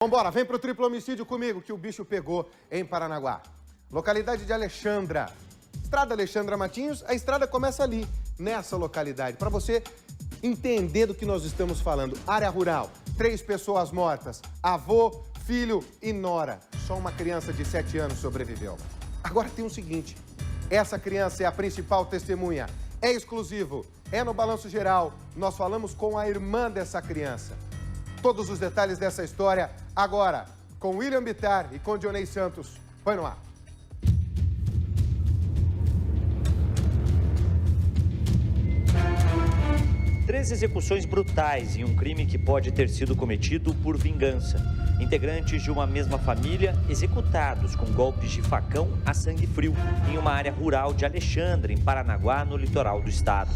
Vambora, vem pro triplo homicídio comigo que o bicho pegou em Paranaguá. Localidade de Alexandra. Estrada Alexandra Matinhos, a estrada começa ali, nessa localidade. Para você entender do que nós estamos falando. Área rural, 3 pessoas mortas, avô, filho e nora. Só uma criança de 7 anos sobreviveu. Agora tem o seguinte, essa criança é a principal testemunha. É exclusivo, é no Balanço Geral. Nós falamos com a irmã dessa criança. Todos os detalhes dessa história agora com William Bittar e com Dionei Santos. Põe no ar. Três execuções brutais em um crime que pode ter sido cometido por vingança. Integrantes de uma mesma família executados com golpes de facão a sangue frio em uma área rural de Alexandre, em Paranaguá, no litoral do estado.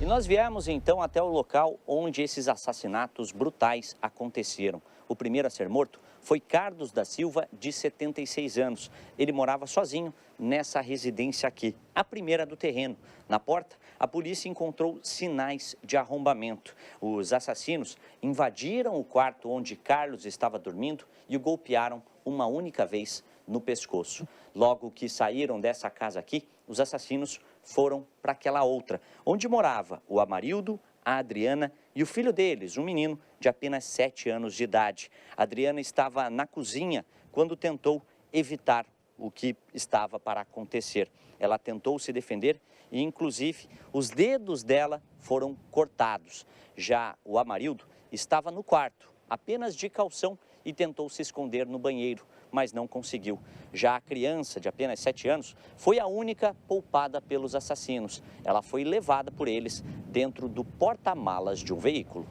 E nós viemos então até o local onde esses assassinatos brutais aconteceram. O primeiro a ser morto foi Carlos da Silva, de 76 anos. Ele morava sozinho nessa residência aqui, a primeira do terreno. Na porta, a polícia encontrou sinais de arrombamento. Os assassinos invadiram o quarto onde Carlos estava dormindo e o golpearam uma única vez no pescoço. Logo que saíram dessa casa aqui, os assassinos foram para aquela outra, onde morava o Amarildo, a Adriana e o filho deles, um menino de apenas 7 anos de idade. A Adriana estava na cozinha quando tentou evitar o que estava para acontecer. Ela tentou se defender e, inclusive, os dedos dela foram cortados. Já o Amarildo estava no quarto, apenas de calção, e tentou se esconder no banheiro, mas não conseguiu. Já a criança, de apenas 7 anos, foi a única poupada pelos assassinos. Ela foi levada por eles dentro do porta-malas de um veículo.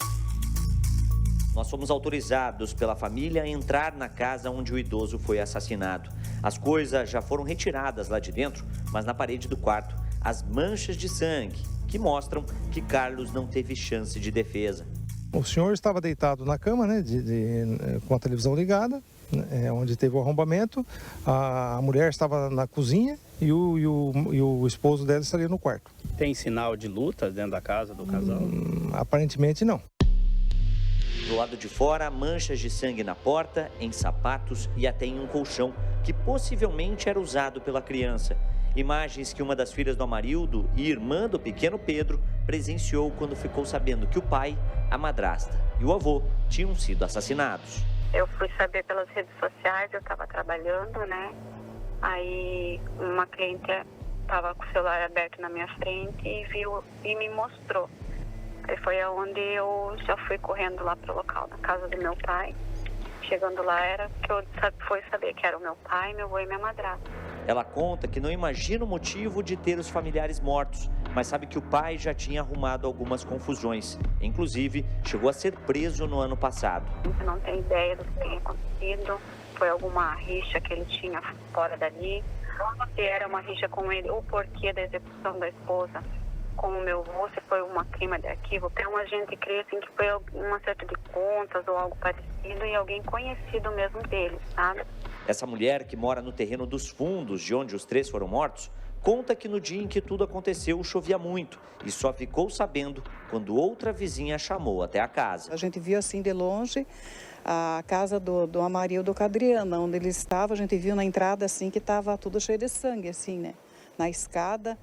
Nós fomos autorizados pela família a entrar na casa onde o idoso foi assassinado. As coisas já foram retiradas lá de dentro, mas na parede do quarto, as manchas de sangue, que mostram que Carlos não teve chance de defesa. O senhor estava deitado na cama, né, com a televisão ligada, onde teve o arrombamento. A mulher estava na cozinha e o esposo dela estaria no quarto. Tem sinal de luta dentro da casa do casal? Aparentemente não. Do lado de fora, manchas de sangue na porta, em sapatos e até em um colchão, que possivelmente era usado pela criança. Imagens que uma das filhas do Amarildo e irmã do pequeno Pedro presenciou quando ficou sabendo que o pai, a madrasta e o avô tinham sido assassinados. Eu fui saber pelas redes sociais, eu estava trabalhando, né? Aí uma cliente estava com o celular aberto na minha frente e viu e me mostrou. Aí foi aonde eu já fui correndo lá para o local, na casa do meu pai. Chegando lá era que eu fui saber que era o meu pai, meu avô e minha madrasta. Ela conta que não imagina o motivo de ter os familiares mortos, mas sabe que o pai já tinha arrumado algumas confusões. Inclusive, chegou a ser preso no ano passado. Não tenho ideia do que tem acontecido. Foi alguma rixa que ele tinha fora dali. Se era uma rixa com ele, o porquê da execução da esposa com o meu avô, se foi uma queima de arquivo. Então a gente crê assim, que foi um acerto de contas ou algo parecido e alguém conhecido mesmo dele, sabe? Essa mulher, que mora no terreno dos fundos de onde os 3 foram mortos, conta que no dia em que tudo aconteceu chovia muito e só ficou sabendo quando outra vizinha chamou até a casa. A gente viu assim de longe a casa do Amarildo com a Adriana, onde ele estava. A gente viu na entrada assim que estava tudo cheio de sangue, assim, né? Na escada.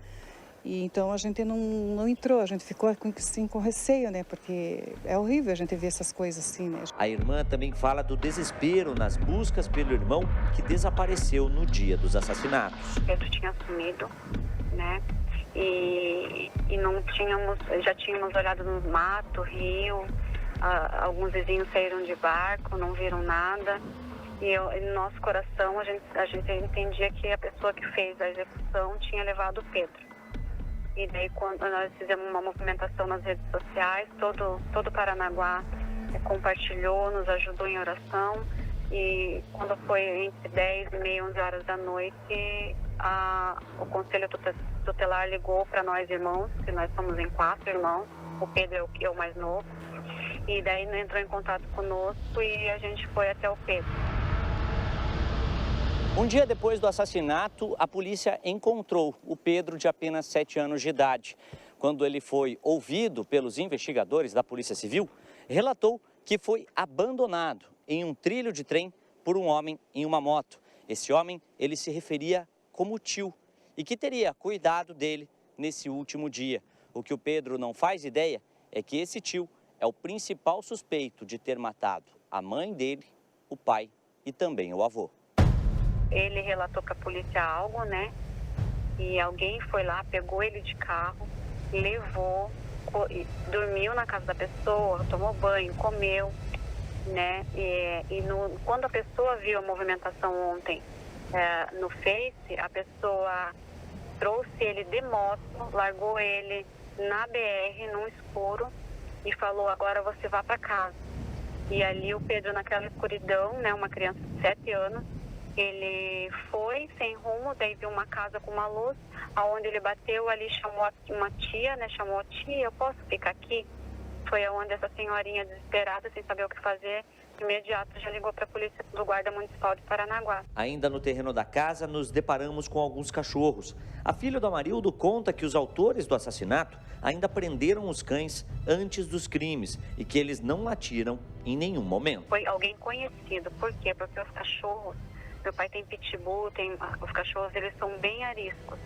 E então a gente não entrou, a gente ficou assim, com receio, né? Porque é horrível a gente ver essas coisas assim, né? A irmã também fala do desespero nas buscas pelo irmão que desapareceu no dia dos assassinatos. Pedro tinha sumido, né? E não tínhamos, já tínhamos olhado no mato, rio, alguns vizinhos saíram de barco, não viram nada. E no nosso coração a gente entendia que a pessoa que fez a execução tinha levado o Pedro. E daí, quando nós fizemos uma movimentação nas redes sociais, todo Paranaguá compartilhou, nos ajudou em oração. E quando foi entre 10 e meia, 11 horas da noite, o Conselho Tutelar ligou para nós irmãos, que nós somos em 4 irmãos, o Pedro é o mais novo. E daí entrou em contato conosco e a gente foi até o Pedro. Um dia depois do assassinato, a polícia encontrou o Pedro, de apenas 7 anos de idade. Quando ele foi ouvido pelos investigadores da Polícia Civil, relatou que foi abandonado em um trilho de trem por um homem em uma moto. Esse homem, ele se referia como tio e que teria cuidado dele nesse último dia. O que o Pedro não faz ideia é que esse tio é o principal suspeito de ter matado a mãe dele, o pai e também o avô. Ele relatou para a polícia algo, né? E alguém foi lá, pegou ele de carro, levou, dormiu na casa da pessoa, tomou banho, comeu, né? Quando a pessoa viu a movimentação ontem no Face, a pessoa trouxe ele de moto, largou ele na BR, num escuro, e falou, agora você vá para casa. E ali o Pedro, naquela escuridão, né, uma criança de 7 anos, ele foi sem rumo, daí viu uma casa com uma luz, aonde ele bateu ali, chamou uma tia, né, chamou a tia, eu posso ficar aqui? Foi aonde essa senhorinha desesperada, sem saber o que fazer, de imediato já ligou para a polícia do Guarda Municipal de Paranaguá. Ainda no terreno da casa, nos deparamos com alguns cachorros. A filha do Amarildo conta que os autores do assassinato ainda prenderam os cães antes dos crimes e que eles não latiram em nenhum momento. Foi alguém conhecido. Por quê? Porque os cachorros, meu pai tem pitbull, os cachorros, eles são bem ariscos.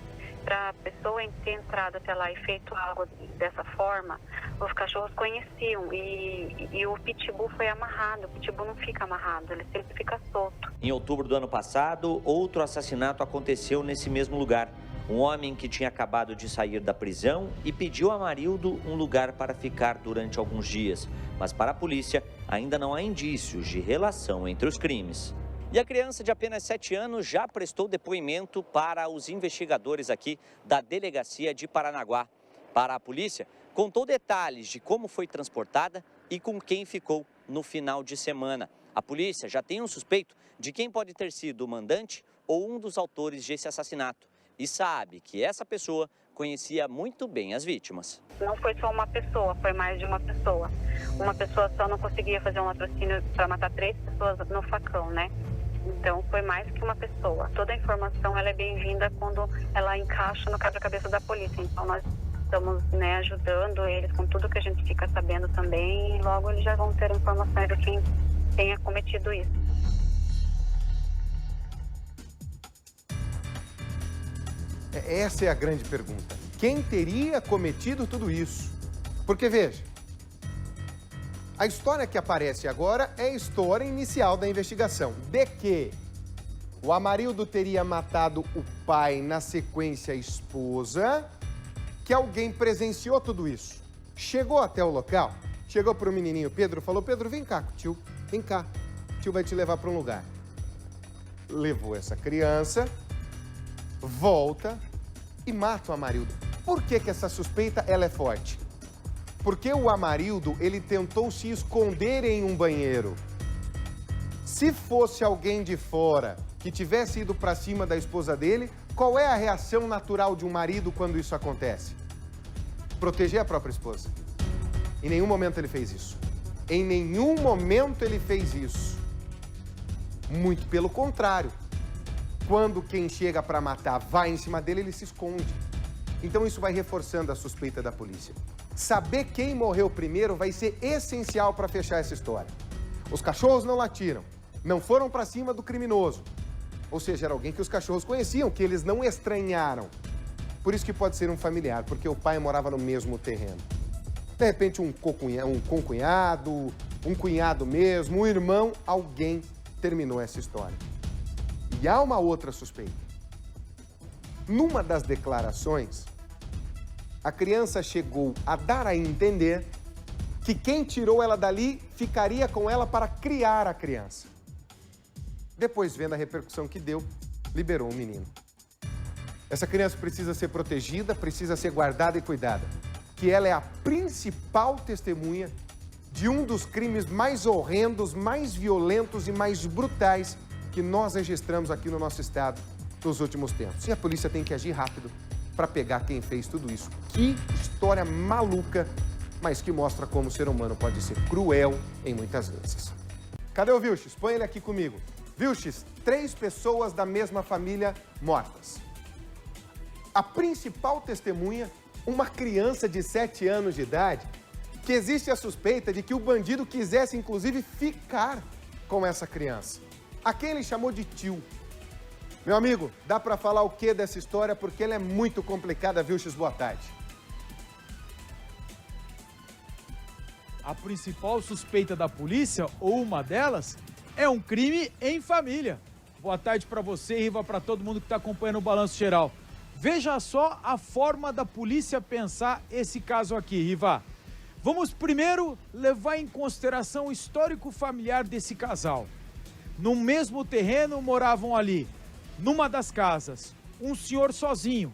Para a pessoa ter entrado até lá e feito algo dessa forma, os cachorros conheciam e o pitbull foi amarrado. O pitbull não fica amarrado, ele sempre fica solto. Em outubro do ano passado, outro assassinato aconteceu nesse mesmo lugar. Um homem que tinha acabado de sair da prisão e pediu a Amarildo um lugar para ficar durante alguns dias. Mas para a polícia, ainda não há indícios de relação entre os crimes. E a criança de apenas 7 anos já prestou depoimento para os investigadores aqui da delegacia de Paranaguá. Para a polícia, contou detalhes de como foi transportada e com quem ficou no final de semana. A polícia já tem um suspeito de quem pode ter sido o mandante ou um dos autores desse assassinato. E sabe que essa pessoa conhecia muito bem as vítimas. Não foi só uma pessoa, foi mais de uma pessoa. Uma pessoa só não conseguia fazer um latrocínio para matar 3 pessoas no facão, né? Então, foi mais que uma pessoa. Toda a informação ela é bem-vinda quando ela encaixa no quebra-cabeça da polícia. Então, nós estamos, né, ajudando eles com tudo que a gente fica sabendo também. E logo eles já vão ter informações de quem tenha cometido isso. Essa é a grande pergunta. Quem teria cometido tudo isso? Porque, veja, a história que aparece agora é a história inicial da investigação. De que o Amarildo teria matado o pai, na sequência a esposa, que alguém presenciou tudo isso. Chegou até o local, chegou para o menininho Pedro, falou, Pedro, vem cá, tio, vem cá. O tio vai te levar para um lugar. Levou essa criança, volta e mata o Amarildo. Por que essa suspeita ela é forte? Porque o Amarildo, ele tentou se esconder em um banheiro. Se fosse alguém de fora que tivesse ido para cima da esposa dele, qual é a reação natural de um marido quando isso acontece? Proteger a própria esposa. Em nenhum momento ele fez isso. Em nenhum momento ele fez isso. Muito pelo contrário. Quando quem chega para matar vai em cima dele, ele se esconde. Então isso vai reforçando a suspeita da polícia. Saber quem morreu primeiro vai ser essencial para fechar essa história. Os cachorros não latiram, não foram para cima do criminoso. Ou seja, era alguém que os cachorros conheciam, que eles não estranharam. Por isso que pode ser um familiar, porque o pai morava no mesmo terreno. De repente, um concunhado, um cunhado mesmo, um irmão, alguém terminou essa história. E há uma outra suspeita. Numa das declarações, a criança chegou a dar a entender que quem tirou ela dali ficaria com ela para criar a criança. Depois, vendo a repercussão que deu, liberou o menino. Essa criança precisa ser protegida, precisa ser guardada e cuidada, que ela é a principal testemunha de um dos crimes mais horrendos, mais violentos e mais brutais que nós registramos aqui no nosso estado nos últimos tempos. E a polícia tem que agir rápido para pegar quem fez tudo isso. Que história maluca, mas que mostra como o ser humano pode ser cruel em muitas vezes. Cadê o Vilches? Põe ele aqui comigo. Vilches, 3 pessoas da mesma família mortas. A principal testemunha, uma criança de 7 anos de idade, que existe a suspeita de que o bandido quisesse, inclusive, ficar com essa criança. A quem ele chamou de tio. Meu amigo, dá para falar o que dessa história? Porque ela é muito complicada, viu, X? Boa tarde. A principal suspeita da polícia, ou uma delas, é um crime em família. Boa tarde para você, Riva, para todo mundo que está acompanhando o Balanço Geral. Veja só a forma da polícia pensar esse caso aqui, Riva. Vamos primeiro levar em consideração o histórico familiar desse casal. No mesmo terreno moravam ali, numa das casas, um senhor sozinho,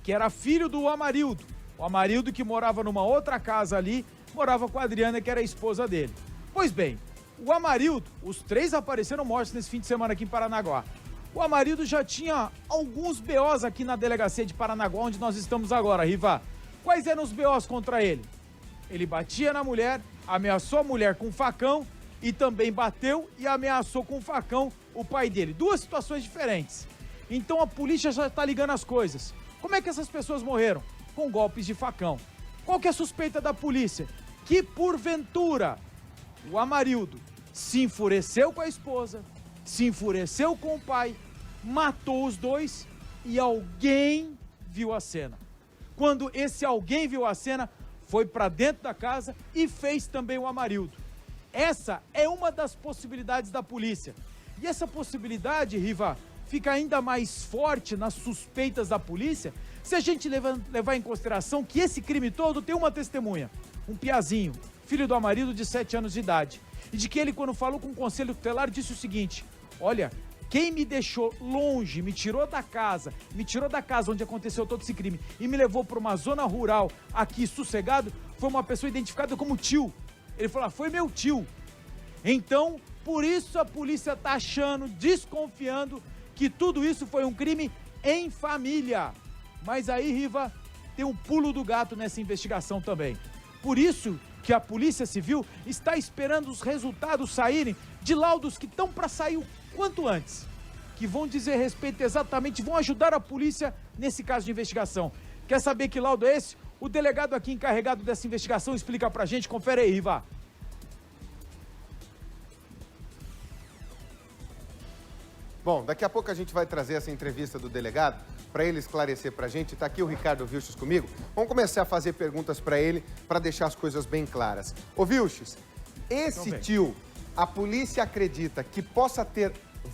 que era filho do Amarildo. O Amarildo, que morava numa outra casa ali, morava com a Adriana, que era a esposa dele. Pois bem, o Amarildo, os três apareceram mortos nesse fim de semana aqui em Paranaguá. O Amarildo já tinha alguns BOs aqui na delegacia de Paranaguá, onde nós estamos agora, Riva. Quais eram os BOs contra ele? Ele batia na mulher, ameaçou a mulher com um facão e também bateu e ameaçou com um facão o pai dele. Duas situações diferentes. Então a polícia já está ligando as coisas. Como é que essas pessoas morreram? Com golpes de facão. Qual que é a suspeita da polícia? Que porventura o Amarildo se enfureceu com a esposa, se enfureceu com o pai, matou os dois e alguém viu a cena. Quando esse alguém viu a cena, foi para dentro da casa e fez também o Amarildo. Essa é uma das possibilidades da polícia. E essa possibilidade, Riva, fica ainda mais forte nas suspeitas da polícia se a gente levar em consideração que esse crime todo tem uma testemunha, um piazinho, filho do Amarildo de 7 anos de idade. E de que ele, quando falou com o conselho tutelar, disse o seguinte: olha, quem me deixou longe, me tirou da casa onde aconteceu todo esse crime e me levou para uma zona rural aqui sossegado, foi uma pessoa identificada como tio. Ele falou, foi meu tio. Então, por isso a polícia está achando, desconfiando que tudo isso foi um crime em família. Mas aí, Riva, tem um pulo do gato nessa investigação também. Por isso que a Polícia Civil está esperando os resultados saírem de laudos que estão para sair o quanto antes, que vão dizer respeito exatamente, vão ajudar a polícia nesse caso de investigação. Quer saber que laudo é esse? O delegado aqui encarregado dessa investigação explica pra gente. Confere aí, Riva. Bom, daqui a pouco a gente vai trazer essa entrevista do delegado para ele esclarecer pra gente. Tá aqui o Ricardo Vilches comigo. Vamos começar a fazer perguntas para ele para deixar as coisas bem claras. Ô Vilches, esse tio, a polícia acredita que possa ter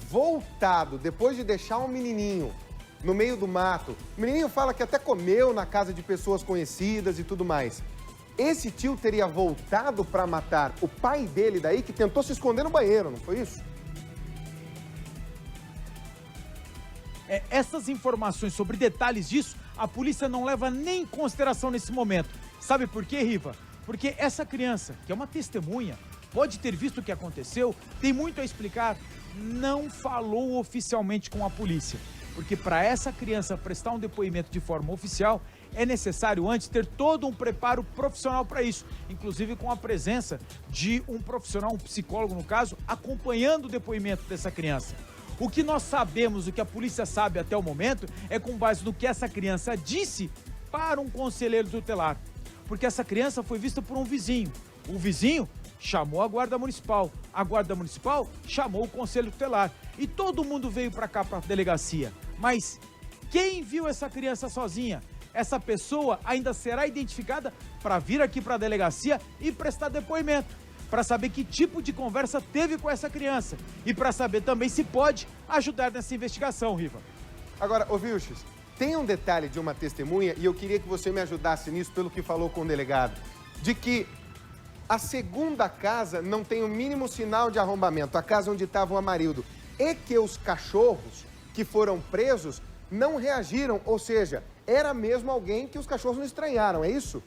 voltado depois de deixar um menininho no meio do mato. O menininho fala que até comeu na casa de pessoas conhecidas e tudo mais. Esse tio teria voltado para matar o pai dele daí, que tentou se esconder no banheiro, não foi isso? Essas informações sobre detalhes disso, a polícia não leva nem em consideração nesse momento. Sabe por quê, Riva? Porque essa criança, que é uma testemunha, pode ter visto o que aconteceu, tem muito a explicar, não falou oficialmente com a polícia. Porque para essa criança prestar um depoimento de forma oficial, é necessário antes ter todo um preparo profissional para isso, inclusive com a presença de um profissional, um psicólogo no caso, acompanhando o depoimento dessa criança. O que nós sabemos, o que a polícia sabe até o momento, é com base no que essa criança disse para um conselheiro tutelar. Porque essa criança foi vista por um vizinho. O vizinho chamou a Guarda Municipal chamou o Conselho Tutelar e todo mundo veio para cá, para a delegacia. Mas quem viu essa criança sozinha? Essa pessoa ainda será identificada para vir aqui para a delegacia e prestar depoimento, para saber que tipo de conversa teve com essa criança e para saber também se pode ajudar nessa investigação, Riva. Agora, ô Vilches, tem um detalhe de uma testemunha e eu queria que você me ajudasse nisso pelo que falou com o delegado, de que a segunda casa não tem o mínimo sinal de arrombamento, a casa onde estava o Amarildo, e que os cachorros que foram presos não reagiram, ou seja, era mesmo alguém que os cachorros não estranharam, é isso?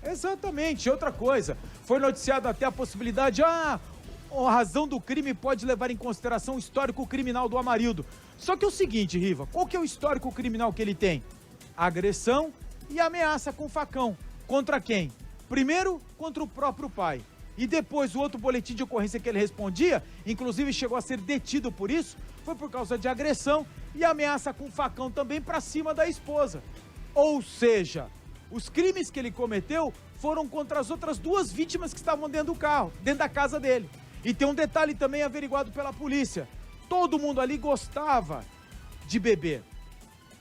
Exatamente. Outra coisa, foi noticiado até a possibilidade, a razão do crime pode levar em consideração o histórico criminal do Amarildo. Só que é o seguinte, Riva, qual que é o histórico criminal que ele tem? Agressão e ameaça com facão. Contra quem? Primeiro, contra o próprio pai. E depois, o outro boletim de ocorrência que ele respondia, inclusive chegou a ser detido por isso, foi por causa de agressão e ameaça com facão também para cima da esposa. Ou seja, Os crimes que ele cometeu foram contra as outras 2 vítimas que estavam dentro do carro, dentro da casa dele. E tem um detalhe também averiguado pela polícia. Todo mundo ali gostava de beber.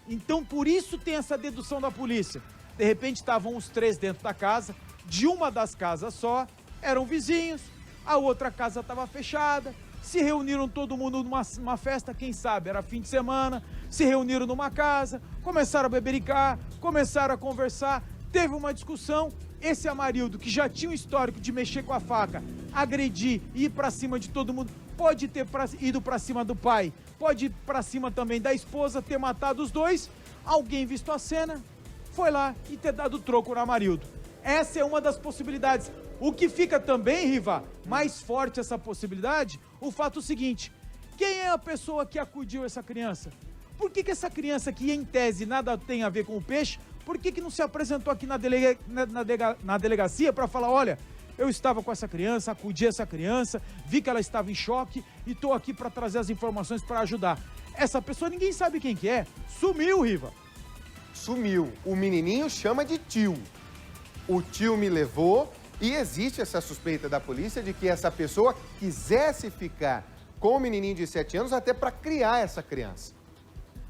Então, por isso tem essa dedução da polícia. De repente, estavam os 3 dentro da casa, de uma das casas só, eram vizinhos, a outra casa estava fechada, se reuniram todo mundo numa festa, quem sabe, era fim de semana, se reuniram numa casa, começaram a bebericar, começaram a conversar, teve uma discussão. Esse Amarildo, que já tinha um histórico de mexer com a faca, agredir, ir para cima de todo mundo, pode ter ido para cima do pai, pode ir para cima também da esposa, ter matado os 2, alguém visto a cena, foi lá e ter dado troco no Amarildo. Essa é uma das possibilidades. O que fica também, Riva, mais forte essa possibilidade, o fato seguinte: quem é a pessoa que acudiu essa criança? Por que essa criança, que em tese nada tem a ver com o peixe, por que não se apresentou aqui na delegacia para falar, olha, eu estava com essa criança, acudi essa criança, vi que ela estava em choque e estou aqui para trazer as informações para ajudar. Essa pessoa ninguém sabe quem que é, sumiu, Riva. Sumiu. O menininho chama de tio. O tio me levou e existe essa suspeita da polícia de que essa pessoa quisesse ficar com o menininho de 7 anos até para criar essa criança.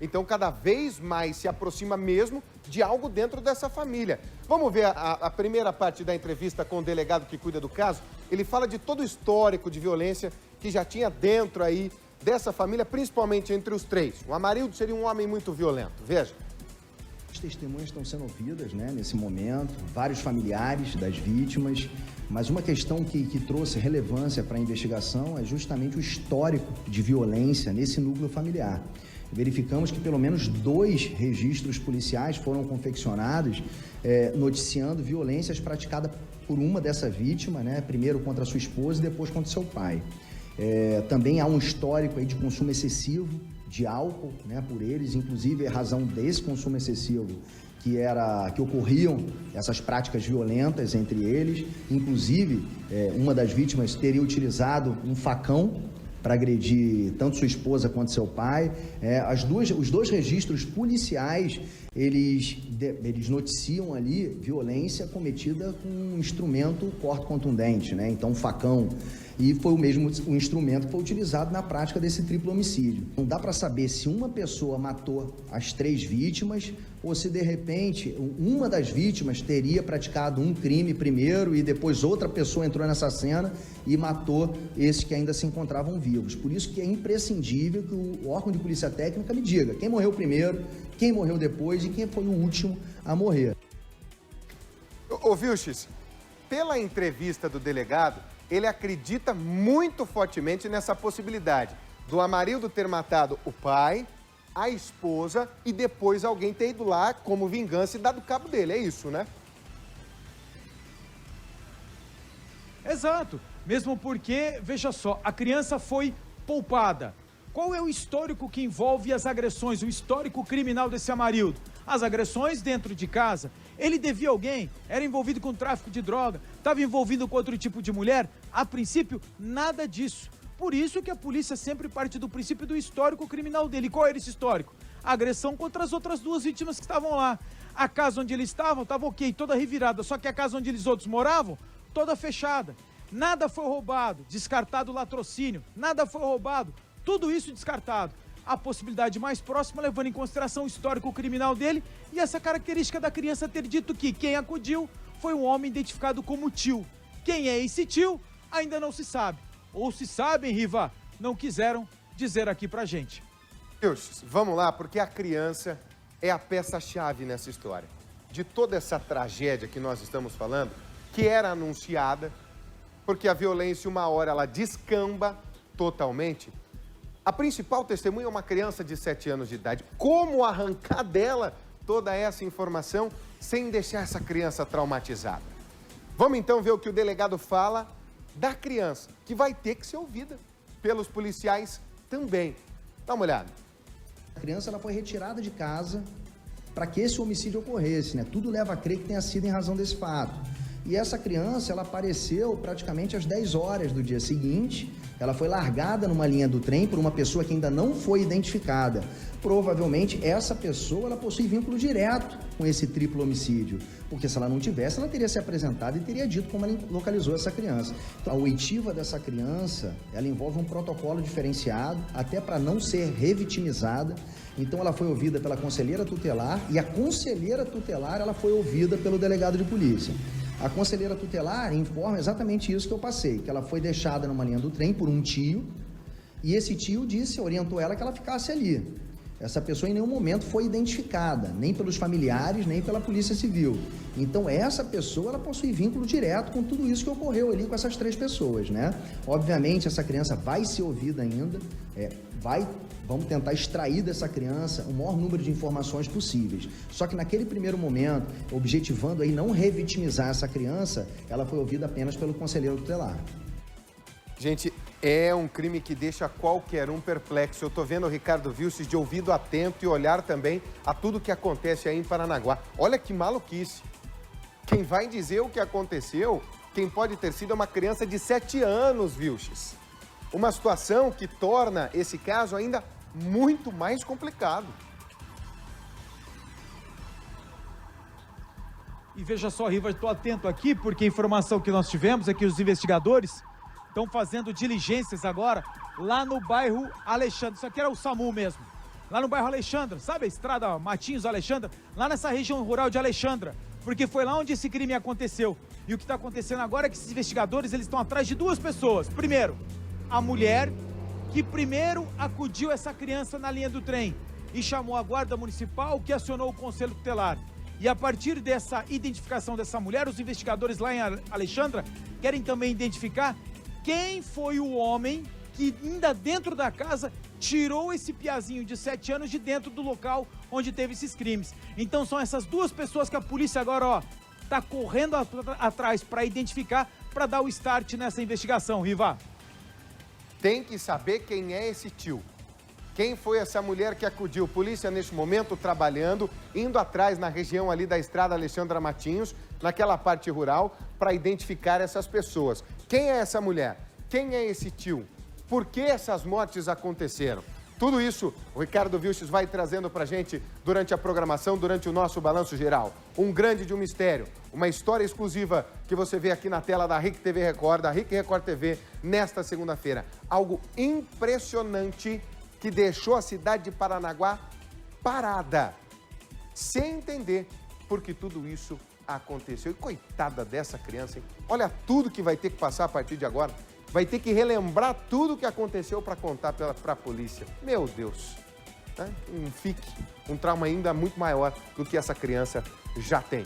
Então, cada vez mais se aproxima mesmo de algo dentro dessa família. Vamos ver a primeira parte da entrevista com o delegado que cuida do caso. Ele fala de todo o histórico de violência que já tinha dentro aí dessa família, principalmente entre os 3. O Amarildo seria um homem muito violento. Veja. As testemunhas estão sendo ouvidas, né, nesse momento, vários familiares das vítimas, mas uma questão que trouxe relevância para a investigação é justamente o histórico de violência nesse núcleo familiar. Verificamos que pelo menos 2 registros policiais foram confeccionados noticiando violências praticadas por uma dessa vítima, né, primeiro contra sua esposa e depois contra seu pai. Também há um histórico aí de consumo excessivo de álcool, né, por eles, inclusive a razão desse consumo excessivo que ocorriam essas práticas violentas entre eles. Inclusive, uma das vítimas teria utilizado um facão para agredir tanto sua esposa quanto seu pai. Os 2 registros policiais, eles noticiam ali violência cometida com um instrumento corte contundente, né? Então, um facão. E foi o mesmo o instrumento que foi utilizado na prática desse triplo homicídio. Não dá para saber se uma pessoa matou as 3 vítimas ou se, de repente, uma das vítimas teria praticado um crime primeiro e depois outra pessoa entrou nessa cena e matou esses que ainda se encontravam vivos. Por isso que é imprescindível que o órgão de polícia técnica me diga quem morreu primeiro, quem morreu depois e quem foi o último a morrer. Ô Vilches, pela entrevista do delegado, ele acredita muito fortemente nessa possibilidade do Amarildo ter matado o pai, a esposa e depois alguém ter ido lá como vingança e dado cabo dele. É isso, né? Exato. Mesmo porque, veja só, a criança foi poupada. Qual é o histórico que envolve as agressões, o histórico criminal desse Amarildo? As agressões dentro de casa. Ele devia alguém, era envolvido com tráfico de droga, estava envolvido com outro tipo de mulher. A princípio, nada disso. Por isso que a polícia sempre parte do princípio do histórico criminal dele. Qual era esse histórico? A agressão contra as outras 2 vítimas que estavam lá. A casa onde eles estavam estava ok, toda revirada, só que a casa onde eles outros moravam, toda fechada. Nada foi roubado, descartado o latrocínio, nada foi roubado, tudo isso descartado. A possibilidade mais próxima, levando em consideração o histórico criminal dele e essa característica da criança ter dito que quem acudiu foi um homem identificado como tio. Quem é esse tio, ainda não se sabe. Ou se sabem, Riva, não quiseram dizer aqui pra gente. Vamos lá, porque a criança é a peça-chave nessa história. De toda essa tragédia que nós estamos falando, que era anunciada, porque a violência, uma hora, ela descamba totalmente. A principal testemunha é uma criança de 7 anos de idade. Como arrancar dela toda essa informação sem deixar essa criança traumatizada? Vamos então ver o que o delegado fala da criança, que vai ter que ser ouvida pelos policiais também. Dá uma olhada. A criança ela foi retirada de casa para que esse homicídio ocorresse, né? Tudo leva a crer que tenha sido em razão desse fato. E essa criança, ela apareceu praticamente às 10 horas do dia seguinte. Ela foi largada numa linha do trem por uma pessoa que ainda não foi identificada. Provavelmente, essa pessoa, ela possui vínculo direto com esse triplo homicídio. Porque se ela não tivesse, ela teria se apresentado e teria dito como ela localizou essa criança. Então, a oitiva dessa criança, ela envolve um protocolo diferenciado, até para não ser revitimizada. Então, ela foi ouvida pela conselheira tutelar e a conselheira tutelar, ela foi ouvida pelo delegado de polícia. A conselheira tutelar informa exatamente isso que eu passei, que ela foi deixada numa linha do trem por um tio, e esse tio orientou ela que ela ficasse ali. Essa pessoa em nenhum momento foi identificada, nem pelos familiares, nem pela Polícia Civil. Então, essa pessoa, ela possui vínculo direto com tudo isso que ocorreu ali com essas 3 pessoas, né? Obviamente, essa criança vai ser ouvida ainda, vamos tentar extrair dessa criança o maior número de informações possíveis. Só que naquele primeiro momento, objetivando aí não revitimizar essa criança, ela foi ouvida apenas pelo conselheiro tutelar. Gente, é um crime que deixa qualquer um perplexo. Eu tô vendo o Ricardo Vilches de ouvido atento e olhar também a tudo que acontece aí em Paranaguá. Olha que maluquice. Quem vai dizer o que aconteceu, quem pode ter sido uma criança de 7 anos, Vilches. Uma situação que torna esse caso ainda muito mais complicado. E veja só, Riva, estou atento aqui, porque a informação que nós tivemos é que os investigadores estão fazendo diligências agora lá no bairro Alexandre. Isso aqui era o SAMU mesmo. Lá no bairro Alexandra, sabe a estrada Matinhos Alexandra? Lá nessa região rural de Alexandra, porque foi lá onde esse crime aconteceu. E o que está acontecendo agora é que esses investigadores eles estão atrás de 2 pessoas. Primeiro, a mulher que primeiro acudiu essa criança na linha do trem e chamou a guarda municipal, que acionou o conselho tutelar. E a partir dessa identificação dessa mulher, os investigadores lá em Alexandra querem também identificar quem foi o homem que ainda dentro da casa tirou esse piazinho de 7 anos de dentro do local onde teve esses crimes. Então são essas 2 pessoas que a polícia agora, tá correndo atrás para identificar, para dar o start nessa investigação, Riva. Tem que saber quem é esse tio. Quem foi essa mulher que acudiu? Polícia, neste momento, trabalhando, indo atrás na região ali da estrada Alexandra Matinhos, naquela parte rural, para identificar essas pessoas. Quem é essa mulher? Quem é esse tio? Por que essas mortes aconteceram? Tudo isso o Ricardo Vilches vai trazendo para a gente durante a programação, durante o nosso Balanço Geral. Um grande de um mistério, uma história exclusiva que você vê aqui na tela da RIC TV Record, da RIC Record TV, nesta segunda-feira. Algo impressionante que deixou a cidade de Paranaguá parada, sem entender por que tudo isso aconteceu. E coitada dessa criança, hein? Olha tudo que vai ter que passar a partir de agora. Vai ter que relembrar tudo o que aconteceu para contar para a polícia. Meu Deus, né? Um trauma ainda muito maior do que essa criança já tem.